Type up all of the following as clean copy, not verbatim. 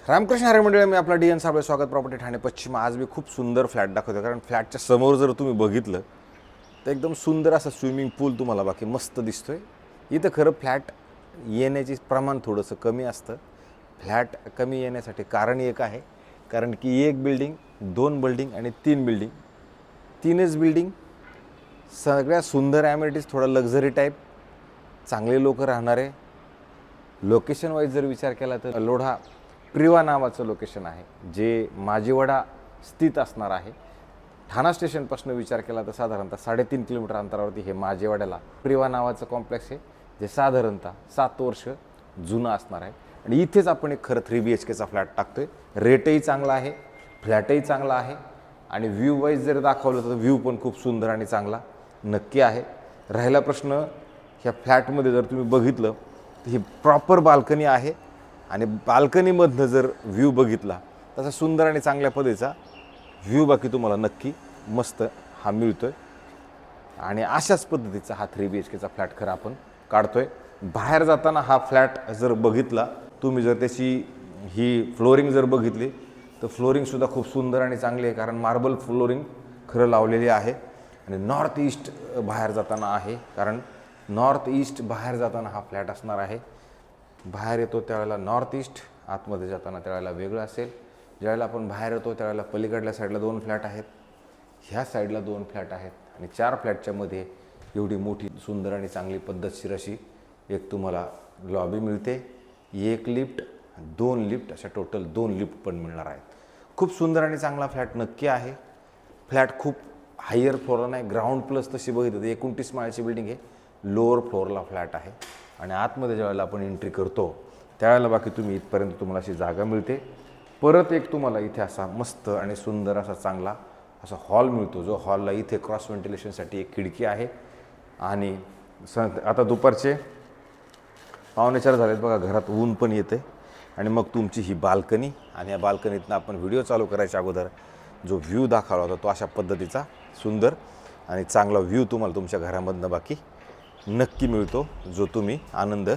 रामकृष्ण हरी मंडळी, मी आपला D N Sable, स्वागत प्रॉपर्टी ठाणे पश्चिम. आज मी खूप सुंदर फ्लॅट दाखवतो, कारण फ्लॅटच्या समोर जर तुम्ही बघितलं तर एकदम सुंदर असा स्विमिंग पूल तुम्हाला बाकी मस्त दिसतोय. इथं खरं फ्लॅट येण्याचे प्रमाण थोडंसं कमी असतं. फ्लॅट कमी येण्यासाठी कारण एक आहे, कारण की एक बिल्डिंग, दोन बिल्डिंग आणि तीन बिल्डिंग, तीनच बिल्डिंग सगळ्या सुंदर ॲमेनिटीज, थोडा लक्झरी टाईप, चांगले लोक राहणारे. लोकेशन वाईज जर विचार केला तर लोढा प्रिवा नावाचं लोकेशन आहे, जे माजिवडा स्थित असणार आहे. ठाणा स्टेशनपासून विचार केला तर साधारणतः 3.5 किलोमीटर अंतरावरती हे माजिवड्याला प्रिवा नावाचं कॉम्प्लेक्स आहे, जे साधारणतः 7 वर्ष जुनं असणार आहे. आणि इथेच आपण एक खरं 3 BHKचा फ्लॅट टाकतोय. रेटही चांगला आहे, फ्लॅटही चांगला आहे, आणि व्ह्यू वाईज जर दाखवलं तर व्ह्यू पण खूप सुंदर आणि चांगला नक्की आहे. राहिला प्रश्न, ह्या फ्लॅटमध्ये जर तुम्ही बघितलं तर ही प्रॉपर बाल्कनी आहे, आणि बाल्कनीमधनं जर व्ह्यू बघितला तसा सुंदर आणि चांगल्या पद्धतीचा व्ह्यू बाकी तुम्हाला नक्की मस्त हा मिळतोय. आणि अशाच पद्धतीचा हा 3 BHKचा फ्लॅट खरं आपण काढतोय. बाहेर जाताना हा फ्लॅट जर बघितला तुम्ही, जर त्याची ही फ्लोरिंग जर बघितली तर फ्लोरिंगसुद्धा खूप सुंदर आणि चांगली आहे, कारण मार्बल फ्लोरिंग खरं लावलेली आहे. आणि नॉर्थ ईस्ट बाहेर जाताना आहे, कारण नॉर्थ ईस्ट बाहेर जाताना हा फ्लॅट असणार आहे. बाहेर येतो त्यावेळेला नॉर्थ ईस्ट, आतमध्ये जाताना त्यावेळेला वेगळं असेल. ज्यावेळेला आपण बाहेर येतो त्यावेळेला पलीकडल्या साईडला 2 फ्लॅट आहेत, ह्या साईडला 2 फ्लॅट आहेत, आणि 4 फ्लॅटच्या मध्ये एवढी मोठी सुंदर आणि चांगली पद्धतशीर अशी एक तुम्हाला लॉबी मिळते. 1 लिफ्ट, 2 लिफ्ट, अशा टोटल 2 लिफ्ट पण मिळणार आहेत. खूप सुंदर आणि चांगला फ्लॅट नक्की आहे. फ्लॅट खूप हायर फ्लोअरला नाही, ग्राउंड प्लस तशी बघितलं तर 29 माळ्याची बिल्डिंग आहे, लोअर फ्लोअरला फ्लॅट आहे. आणि आतमध्ये ज्यावेळेला आपण एंट्री करतो त्यावेळेला बाकी तुम्ही इथपर्यंत तुम्हाला अशी जागा मिळते. परत एक तुम्हाला इथे असा मस्त आणि सुंदर असा चांगला असा हॉल मिळतो, जो हॉलला इथे क्रॉस व्हेंटिलेशनसाठी एक खिडकी आहे. आणि आता दुपारचे 3:45 झालेत बघा, घरात ऊन पण येते. आणि मग तुमची ही बाल्कनी, आणि या बाल्कनीतनं आपण व्हिडिओ चालू करायच्या अगोदर जो व्ह्यू दाखवला होता तो अशा पद्धतीचा सुंदर आणि चांगला व्ह्यू तुम्हाला तुमच्या घरामधनं बाकी नक्की मिळतो, जो तुम्ही आनंद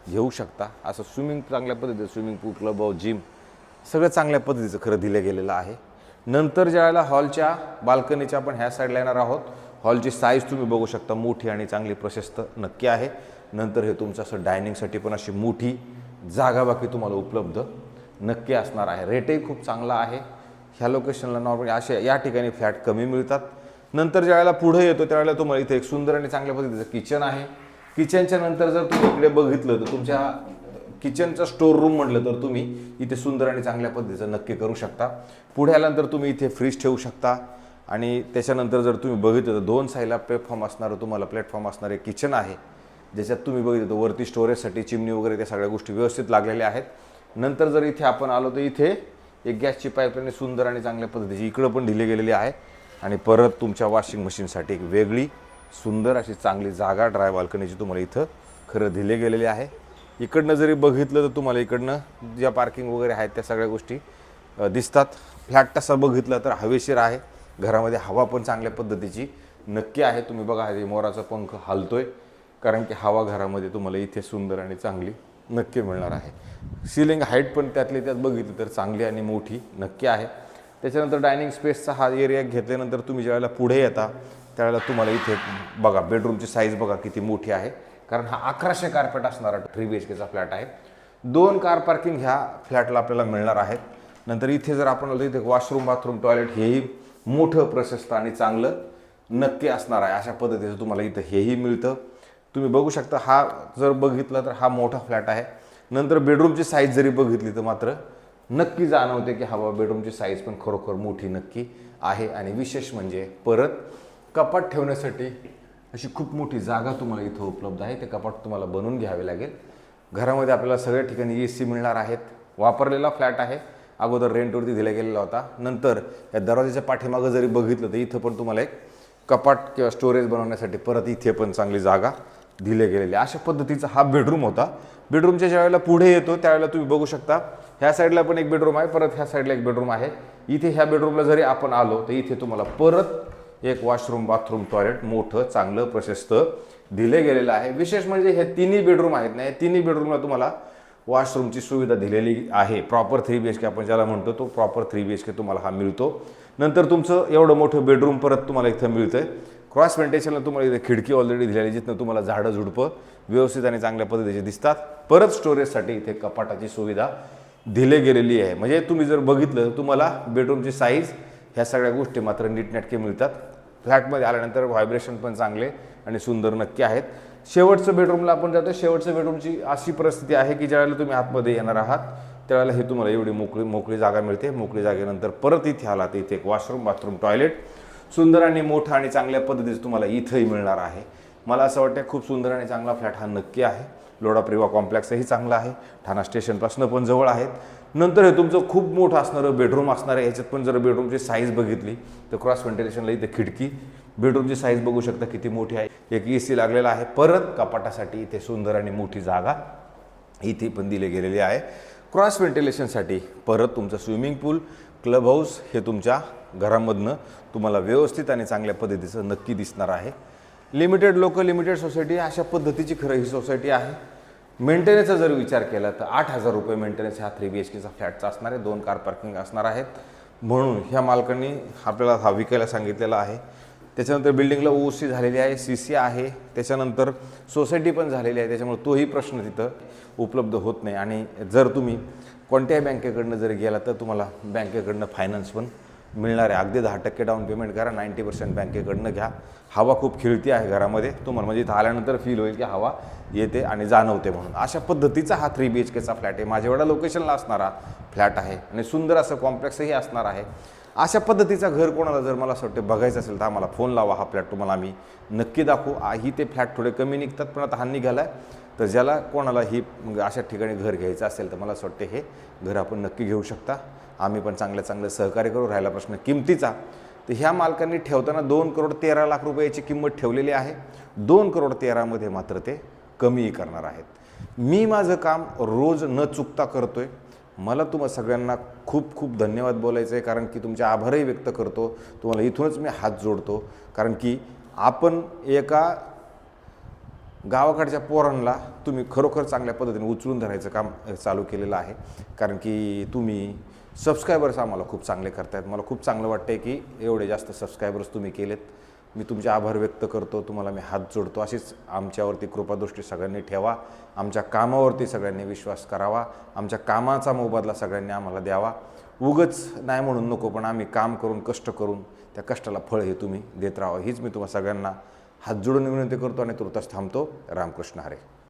घेऊ शकता. असं स्विमिंग चांगल्या पद्धतीचं, स्विमिंग पूल, क्लब हाऊस, जिम सगळं चांगल्या पद्धतीचं खरं दिलं गेलेलं आहे. नंतर ज्यावेळेला हॉलच्या बाल्कनीच्या आपण ह्या साईडला येणार आहोत, हॉलची साईज तुम्ही बघू शकता, मोठी आणि चांगली प्रशस्त नक्की आहे. नंतर हे तुमचं असं डायनिंगसाठी पण अशी मोठी जागा बाकी तुम्हाला उपलब्ध नक्की असणार आहे. रेटही खूप चांगला आहे. ह्या लोकेशनला नॉर्मली असे या ठिकाणी फ्लॅट कमी मिळतात. नंतर ज्यावेळेला पुढे येतो त्यावेळेला तुम्हाला इथे एक सुंदर आणि चांगल्या पद्धतीचं किचन आहे. किचनच्या नंतर जर तुम्ही इकडे बघितलं तर तुमच्या किचनचं स्टोर रूम म्हटलं तर तुम्ही इथे सुंदर आणि चांगल्या पद्धतीचं नक्की करू शकता. पुढे आल्यानंतर तुम्ही इथे फ्रीज ठेवू शकता. आणि त्याच्यानंतर जर तुम्ही बघितलं तर 2 साईडला प्लॅटफॉर्म असणारे किचन आहे, ज्याच्यात तुम्ही बघितलं तर वरती स्टोरेजसाठी चिमणी वगैरे त्या सगळ्या गोष्टी व्यवस्थित लागलेल्या आहेत. नंतर जर इथे आपण आलो तर इथे एक गॅसची पाईपलाईन सुंदर आणि चांगल्या पद्धतीची इकडं पण दिली गेलेली आहे. आणि परत तुमच्या वॉशिंग मशीनसाठी एक वेगळी सुंदर अशी चांगली जागा ड्राय बाल्कनीची तुम्हाला इथं खरं दिले गेलेली आहे. इकडनं जरी बघितलं तर तुम्हाला इकडनं ज्या पार्किंग वगैरे आहेत त्या सगळ्या गोष्टी दिसतात. फ्लॅट तसा बघितला तर हवेशीर आहे, घरामध्ये हवा पण चांगल्या पद्धतीची नक्की आहे. तुम्ही बघा, हे मोराचा पंख हलतोय, कारण की हवा घरामध्ये तुम्हाला इथे सुंदर आणि चांगली नक्की मिळणार आहे. सिलिंग हाईट पण त्यातली त्यात बघितली तर चांगली आणि मोठी नक्की आहे. त्याच्यानंतर डायनिंग स्पेसचा हा एरिया घेतल्यानंतर तुम्ही ज्यावेळेला पुढे येता त्यावेळेला तुम्हाला इथे बघा बेडरूमची साईज बघा किती मोठी आहे, कारण हा 1100 कार्पेट असणारा 3 BHKचा फ्लॅट आहे. 2 कार पार्किंग ह्या फ्लॅटला आपल्याला मिळणार आहेत. नंतर इथे जर आपण आलो इथे वॉशरूम, बाथरूम, टॉयलेट हेही मोठं प्रशस्त आणि चांगलं नक्की असणार आहे. अशा पद्धतीचं तुम्हाला इथं हेही मिळतं. तुम्ही बघू शकता, हा जर बघितला तर हा मोठा फ्लॅट आहे. नंतर बेडरूमची साईज जरी बघितली तर मात्र नक्की जाणवते की हवा बेडरूमची साईज पण खरोखर मोठी नक्की आहे. आणि विशेष म्हणजे परत कपाट ठेवण्यासाठी अशी खूप मोठी जागा तुम्हाला इथं उपलब्ध आहे. ते कपाट तुम्हाला बनवून घ्यावे लागेल. घरामध्ये आपल्याला सगळ्या ठिकाणी AC मिळणार आहेत. वापरलेला फ्लॅट आहे, अगोदर रेंटवरती दिला गेलेला होता. नंतर या दरवाजाच्या पाठीमागं जरी बघितलं तर इथं पण तुम्हाला एक कपाट किंवा स्टोरेज बनवण्यासाठी परत इथे पण चांगली जागा दिले गेलेली. अशा पद्धतीचा हा बेडरूम होता. बेडरूमच्या ज्यावेळेला पुढे येतो त्यावेळेला तुम्ही बघू शकता, ह्या साईडला पण एक बेडरूम आहे, परत ह्या साईडला एक बेडरूम आहे. इथे ह्या बेडरूमला जरी आपण आलो तर इथे तुम्हाला परत एक वॉशरूम, बाथरूम, टॉयलेट मोठं चांगलं प्रशस्त दिले गेलेलं आहे. विशेष म्हणजे हे 3 बेडरूम आहेत ना, या 3 बेडरूमला तुम्हाला वॉशरूमची सुविधा दिलेली आहे. प्रॉपर 3 BHK आपण ज्याला म्हणतो तो प्रॉपर 3 BHK तुम्हाला हा मिळतो. नंतर तुमचं एवढं मोठं बेडरूम परत तुम्हाला इथं मिळतंय. क्रॉस व्हेंटिलेशनला तुम्हाला इथे खिडकी ऑलरेडी दिलेली, जिथनं तुम्हाला झाडं झुडपं व्यवस्थित आणि चांगल्या पद्धतीचे दिसतात. परत स्टोरेजसाठी इथे कपाटाची सुविधा दिली गेलेली आहे. म्हणजे तुम्ही जर बघितलं तुम्हाला बेडरूमची साईज ह्या सगळ्या गोष्टी मात्र नीटनेटके मिळतात. फ्लॅटमध्ये आल्यानंतर व्हायब्रेशन पण चांगले आणि सुंदर नक्की आहेत. शेवटचं बेडरूमला आपण जातो. शेवटचं बेडरूमची अशी परिस्थिती आहे की ज्यावेळेला तुम्ही आतमध्ये येणार आहात त्यावेळेला हे तुम्हाला एवढी मोकळी जागा मिळते. मोकळी जागेनंतर परत इथे आलात इथे एक वॉशरूम, बाथरूम, टॉयलेट सुंदर आणि मोठा आणि चांगल्या पद्धतीचं तुम्हाला इथंही मिळणार आहे. मला असं वाटतं खूप सुंदर आणि चांगला फ्लॅट हा नक्की आहे. लोढा प्रिवा कॉम्प्लेक्सही चांगला आहे. ठाणा स्टेशनपासून पण जवळ आहेत. नंतर हे तुमचं खूप मोठं असणारं बेडरूम असणार आहे. ह्याच्यात पण जर बेडरूमची साईज बघितली तर क्रॉस व्हेंटिलेशनला इथे खिडकी, बेडरूमची साईज बघू शकता किती मोठी आहे. एक AC लागलेला आहे. परत कपाटासाठी इथे सुंदर आणि मोठी जागा इथे पण दिली गेलेली आहे. क्रॉस व्हेंटिलेशनसाठी परत तुमचं स्विमिंग पूल, क्लब हाऊस हे तुमच्या घरामधनं तुम्हाला व्यवस्थित आणि चांगल्या पद्धतीचं नक्की दिसणार आहे. लिमिटेड लोक, लिमिटेड सोसायटी अशा पद्धतीची खरं ही सोसायटी आहे. मेंटेनन्सचा जर विचार केला तर 8,000 रुपये मेंटेनन्स ह्या 3 BHKचा फ्लॅटचा असणार आहे. 2 कार पार्किंग असणार आहेत. म्हणून ह्या मालकांनी आपल्याला हा विकायला सांगितलेला आहे. त्याच्यानंतर बिल्डिंगला OC झालेली आहे, CC आहे, त्याच्यानंतर सोसायटी पण झालेली आहे. त्याच्यामुळे तोही प्रश्न तिथं उपलब्ध होत नाही. आणि जर तुम्ही कोणत्याही बँकेकडनं जर गेला तर तुम्हाला बँकेकडनं फायनान्स पण मिळणार आहे. अगदी 10% डाऊन पेमेंट करा, 90% बँकेकडनं घ्या. हवा खूप खेळती आहे घरामध्ये तुम्हाला, म्हणजे इथं आल्यानंतर फील होईल की हवा येते आणि जाणवते. म्हणून अशा पद्धतीचा हा 3 BHKचा फ्लॅट आहे. माझ्यावाडा लोकेशनला असणारा फ्लॅट आहे आणि सुंदर असं कॉम्प्लेक्सही असणार आहे. अशा पद्धतीचा घर कोणाला जर मला असं वाटतं बघायचं असेल तर आम्हाला फोन लावा. हा फ्लॅट तुम्हाला आम्ही नक्की दाखवू. ही ते फ्लॅट थोडे कमी निघतात पण आता हा निघाला आहे. तर ज्याला कोणाला ही अशा ठिकाणी घर घ्यायचं असेल तर मला असं वाटतं हे घर आपण नक्की घेऊ शकता. आम्ही पण चांगलं सहकार्य करू. राहिला प्रश्न किमतीचा, तर ह्या मालकांनी ठेवताना 2,13,00,000 रुपयाची किंमत ठेवलेली आहे. 2,13,00,000 मध्ये मात्र ते कमीही करणार आहेत. मी माझं काम रोज न चुकता करतोय. मला तुम्हा सगळ्यांना खूप खूप धन्यवाद बोलायचं आहे, कारण की तुमचे आभारही व्यक्त करतो. तुम्हाला इथूनच मी हात जोडतो, कारण की आपण एका गावाकडच्या पोरांना तुम्ही खरोखर चांगल्या पद्धतीने उचलून धरायचं काम चालू केलेलं आहे. कारण की तुम्ही सबस्क्रायबर्स आम्हाला खूप चांगले करतायत. मला खूप चांगलं वाटतं आहे की एवढे जास्त सबस्क्रायबर्स तुम्ही केलेत. मी तुमचे आभार व्यक्त करतो. तुम्हाला मी हात जोडतो. अशीच आमच्यावरती कृपादृष्टी सगळ्यांनी ठेवा. आमच्या कामावरती सगळ्यांनी विश्वास करावा. आमच्या कामाचा मोबदला सगळ्यांनी आम्हाला द्यावा. उगच नाही म्हणून नको, पण आम्ही काम करून कष्ट करून त्या कष्टाला फळ हे तुम्ही देत राहावं, हीच मी तुम्हाला सगळ्यांना हात जोडून विनंती करतो आणि तुर्तास थांबतो. रामकृष्ण हरे.